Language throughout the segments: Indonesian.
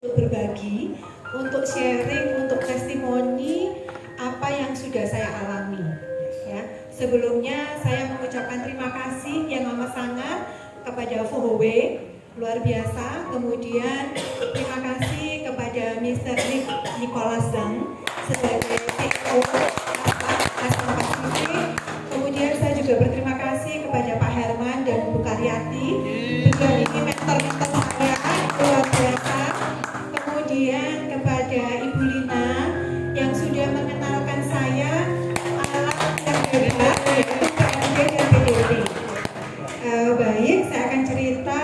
berbagi, untuk sharing, untuk testimoni apa yang sudah saya alami. Ya, sebelumnya saya mengucapkan terima kasih yang amat sangat kepada Fohowe, luar biasa. Kemudian terima kasih kepada Mr. Nicholas Zhang sebagai CEO Asma Pasifik. Kemudian saya juga berterima kasih kepada Pak Herman dan Bu Karyati. Juga ini mentor-mentor saya luar biasa. Kemudian kepada Ibu Lina yang sudah mengenalkan saya alat yang hebat, yaitu PMD dan PDP. Baik, saya akan cerita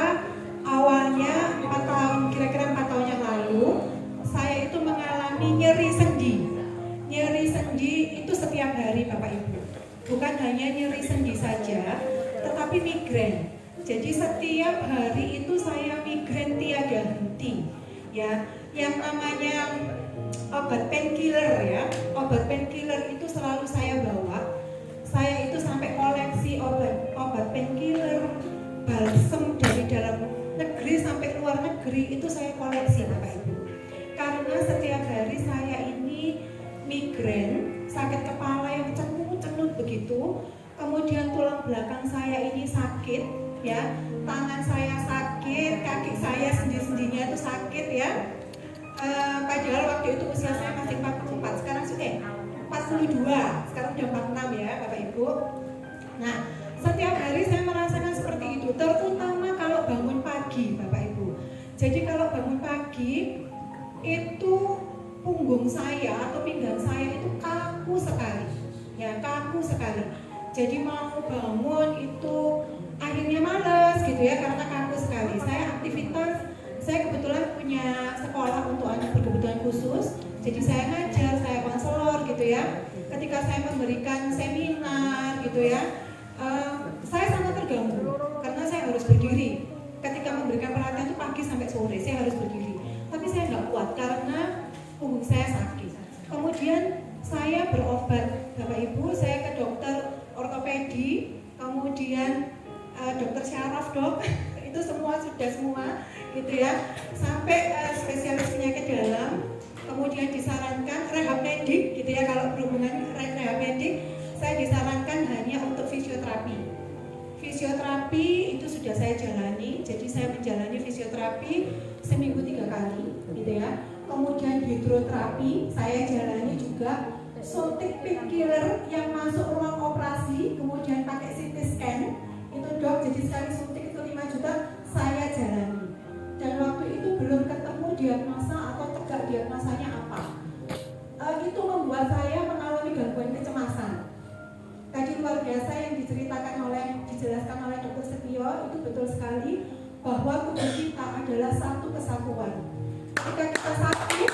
awalnya 4 tahun, kira-kira 4 tahun yang lalu, saya itu mengalami nyeri sendi. Nyeri sendi itu setiap hari Bapak Ibu. Bukan hanya nyeri sendi saja, tetapi migrain. Jadi setiap hari itu saya migrain tiada henti. Ya, yang namanya obat painkiller ya, obat painkiller itu selalu saya bawa. Saya itu sampai koleksi obat painkiller, balsem dari dalam negeri sampai luar negeri itu saya koleksi Bapak Ibu. Karena setiap hari saya ini migrain, sakit kepala yang cenut-cenut begitu. Kemudian tulang belakang saya ini sakit ya, tangan saya sakit, kaki saya sendi-sendinya itu sakit ya. Padahal waktu itu usia saya masih 44, sekarang sudah 42, sekarang udah 46 ya Bapak Ibu. Nah, setiap hari saya merasakan seperti itu, terutama kalau bangun pagi Bapak Ibu. Jadi kalau bangun pagi itu punggung saya atau pinggang saya itu kaku sekali, ya kaku sekali. Jadi mau bangun itu akhirnya males gitu ya, karena kaku sekali. Saya aktivitas, saya kebetulan punya sekolah untuk anak berkebutuhan khusus. Jadi saya ngajar, saya konselor gitu ya. Ketika saya memberikan seminar gitu ya, saya sangat terganggu karena saya harus berdiri. Ketika memberikan pelatihan itu pagi sampai sore, saya harus berdiri. Tapi saya nggak kuat karena punggung saya sakit. Kemudian saya berobat, Bapak Ibu, saya ke dokter ortopedi, kemudian dokter syaraf dok, itu semua sudah semua gitu ya, sampai spesialis penyakit dalam. Kemudian disarankan rehab medik gitu ya, kalau berhubungan rehab medik saya disarankan hanya untuk fisioterapi. Fisioterapi itu sudah saya jalani, jadi saya menjalani fisioterapi seminggu 3 kali gitu ya. Kemudian hidroterapi saya jalani juga, suntik painkiller yang masuk ruang operasi, kemudian pakai CT scan itu dok, jadi sekali suntik itu 5 juta saya jalani. Dan waktu itu belum ketemu diagnosa atau tegak diagnosanya apa. Itu membuat saya mengalami gangguan kecemasan. Tadi luar biasa yang dijelaskan oleh Dr. Setio, itu betul sekali bahwa tubuh kita adalah satu kesatuan. Ketika kita sakit,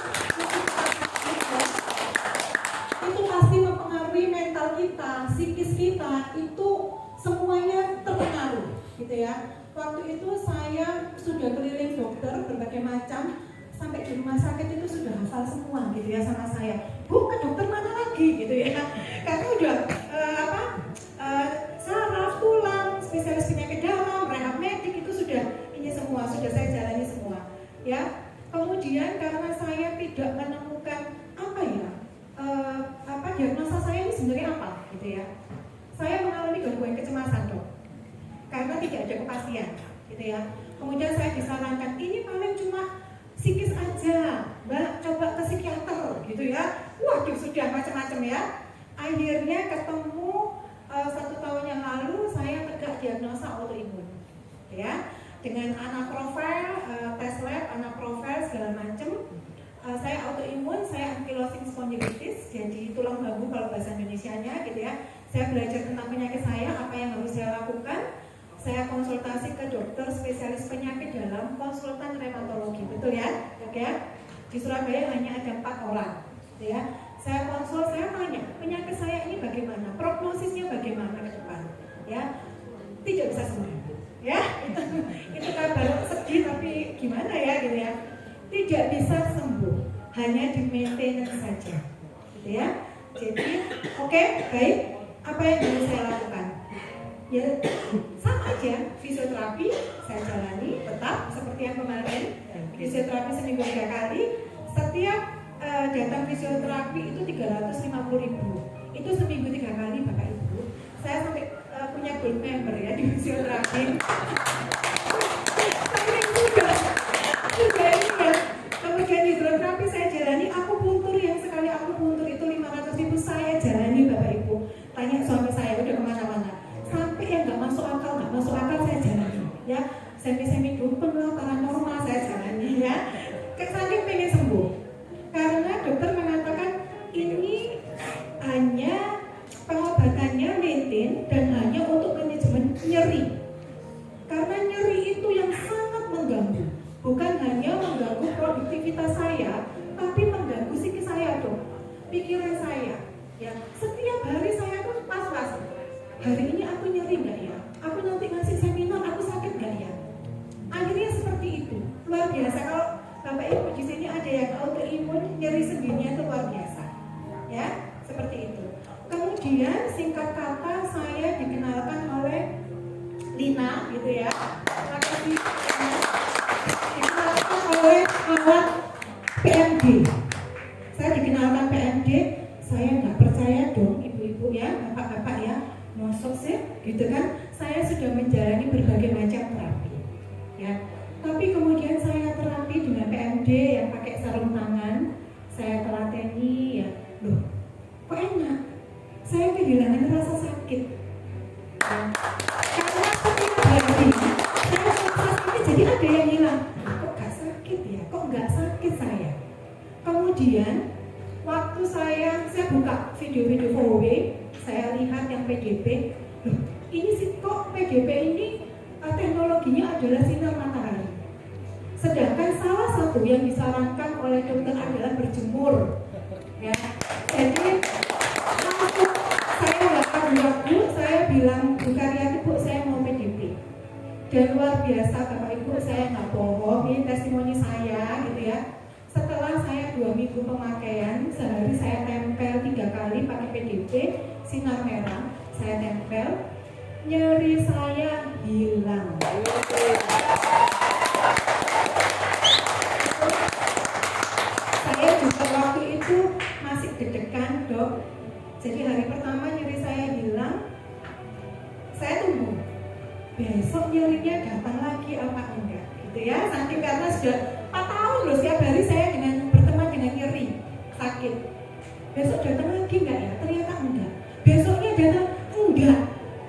itu pasti mempengaruhi mental kita, psikis kita, itu semuanya terpengaruh gitu ya. Waktu itu saya sudah keliling dokter berbagai macam, sampai di rumah sakit itu sudah hafal semua gitu ya sama saya. Bu, ke dokter mana lagi gitu ya, karena udah saraf, tulang, spesialis penyakit dalam, rehab medik itu sudah ini semua, sudah saya jalani semua ya. Kemudian karena saya tidak menemukan diagnosa saya ini sebenarnya apa gitu ya, saya mengalami gangguan kecemasan dok, karena tidak ada kepastian gitu ya. Kemudian saya disarankan ini paling cuma psikis aja, Mbak, coba ke psikiater gitu ya. Waduh, sudah macam-macam ya. Akhirnya ketemu 1 tahun yang lalu saya tegak diagnosa autoimun ya, dengan anak profil, tes lab, anak profil segala macam. Saya autoimun, saya ankylosing spondylitis, jadi tulang bambu kalau bahasa Indonesianya gitu ya. Saya belajar tentang penyakit saya, apa yang harus saya lakukan. Saya konsultasi ke dokter spesialis penyakit dalam, konsultan reumatologi, betul ya? Oke. Di Surabaya hanya ada 4 orang, gitu ya. Saya konsul, saya tanya penyakit saya ini bagaimana, prognosisnya bagaimana ke depan, ya? Tidak bisa sembuh, ya? Itu kabar sedih tapi gimana ya, gitu ya? Tidak bisa sembuh, hanya di maintenance saja, gitu ya. Jadi, oke, baik. Apa yang harus saya lakukan? Ya sama aja, fisioterapi saya jalani tetap seperti yang kemarin, fisioterapi seminggu 3 kali. Setiap datang fisioterapi itu 350.000, itu seminggu 3 kali Bapak Ibu. Saya sampai punya gold member ya di fisioterapi. Juga ini ya. Kemudian hidroterapi saya jalani, akupuntur yang sekali akupuntur itu 500.000 saya jalani Bapak Ibu. Tanya suami saya udah kemana-mana. Sampai yang nggak masuk akal saya jalani ya. Semi dukun lah, paranormal saya jalani ya. Saking pengen sembuh. Karena dokter mengatakan ini hanya pengobatannya maintain dan hanya untuk manajemen nyeri. Karena nyeri itu yang sangat mengganggu. Bukan hanya mengganggu produktivitas saya, tapi mengganggu psikis saya tuh, pikiran saya. Ya, setiap hari saya tuh was-was. Hari ini aku nyeri nggak ya? Aku nanti ngasih seminar, aku sakit nggak ya? Akhirnya seperti itu, luar biasa. Kalau Bapak Ibu di sini ada yang autoimun, nyeri sendinya itu luar biasa. Ya, seperti itu. Kemudian singkat kata saya dikenalkan oleh Lina, gitu ya. Terima kasih. Dikenalkan oleh alat PMD. Saya dikenalkan PMD. Saya nggak percaya dong, ibu-ibu ya, bapak-bapak ya, masuk sih, gitu kan? Saya sudah menjalani berbagai macam terapi, ya. Tapi kemudian saya terapi dengan PMD yang pakai sarung tangan, saya telateni, ya, loh, kok enak? Saya kehilangan rasa sakit. Ya. Karena setiap hari saya merasa sakit, jadi ada yang hilang. Kok nggak sakit ya? Kok nggak sakit saya? Kemudian waktu saya buka video-video VW, saya lihat yang PDP, loh, ini sih kok PDP ini teknologinya adalah sinar matahari. Sedangkan salah satu yang disarankan oleh dokter adalah berjemur. Ya, jadi langsung saya nggak ragu-ragu, saya bilang Bu Karyati, Bu, saya mau PDP. Dan luar biasa Bapak Ibu, saya nggak bohong, ini testimoni saya, gitu ya. Setelah saya 2 minggu pemakaian, sehari saya tempel 3 kali pakai PDP, sinar merah, saya tempel, nyeri saya hilang. Saya juga waktu itu masih deg-degan, Dok. Jadi hari pertama nyeri saya hilang, saya tunggu. Besok nyerinya datang lagi apa enggak, gitu ya. Saking karena sudah 4 tahun loh, setiap hari saya berteman dengan nyeri, sakit. Besok datang lagi enggak ya? Ternyata enggak. Besoknya datang enggak.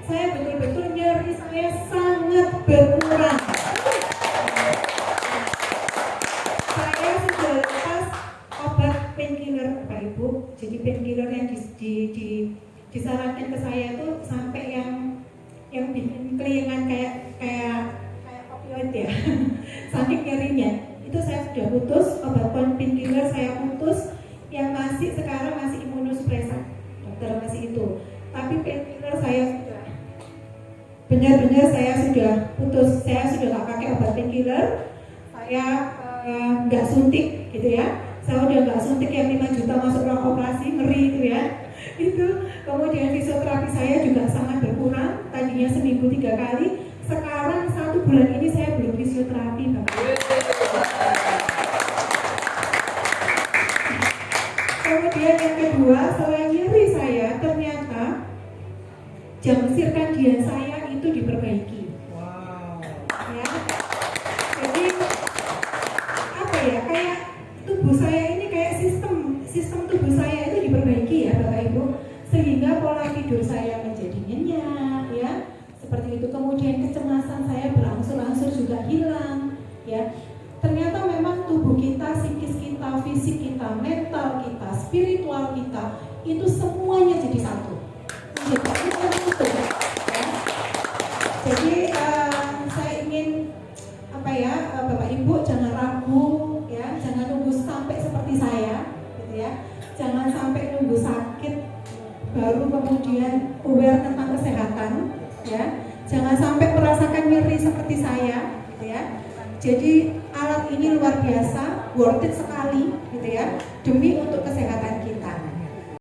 Saya betul-betul nyeri saya sangat berkurang. Saya sudah lepas obat painkiller Bapak Ibu. Jadi painkiller yang disarankan ke saya itu sampai yang bikin kelingan kayak opioid ya. Saking nyerinya. Itu saya sudah putus, obat painkiller saya putus, yang masih sekarang masih imunosupresan, dokter masih itu. Tapi painkiller saya sudah benar-benar saya sudah putus, saya sudah nggak pakai obat painkiller, saya nggak suntik, gitu ya. Saya udah nggak suntik yang 5 juta masuk ruang operasi, ngeri itu ya. Itu kemudian fisioterapi saya juga sangat berkurang, tadinya seminggu 3 kali, sekarang 1 bulan ini saya belum fisioterapi, Bapak. Kemudian yang kedua, selain nyeri saya, ternyata jam sirkadian saya itu diperbaiki. Wow. Ya. Jadi apa ya, kayak tubuh saya ini kayak sistem tubuh saya itu diperbaiki ya Bapak Ibu, sehingga pola tidur saya menjadi nyenyak ya. Seperti itu. Kemudian kecemasan saya berangsur-angsur juga hilang ya. Ternyata memang tubuh kita, psikis kita, fisik kita, mental kita, spiritual kita itu semuanya jadi satu. Jadi saya ingin Bapak Ibu jangan ragu ya, jangan nunggu sampai seperti saya, gitu ya. Jangan sampai nunggu sakit baru kemudian aware tentang kesehatan, ya. Jangan sampai merasakan nyeri seperti saya, gitu ya. Jadi alat ini luar biasa, worth it sekali, gitu ya, demi untuk kesehatan kita.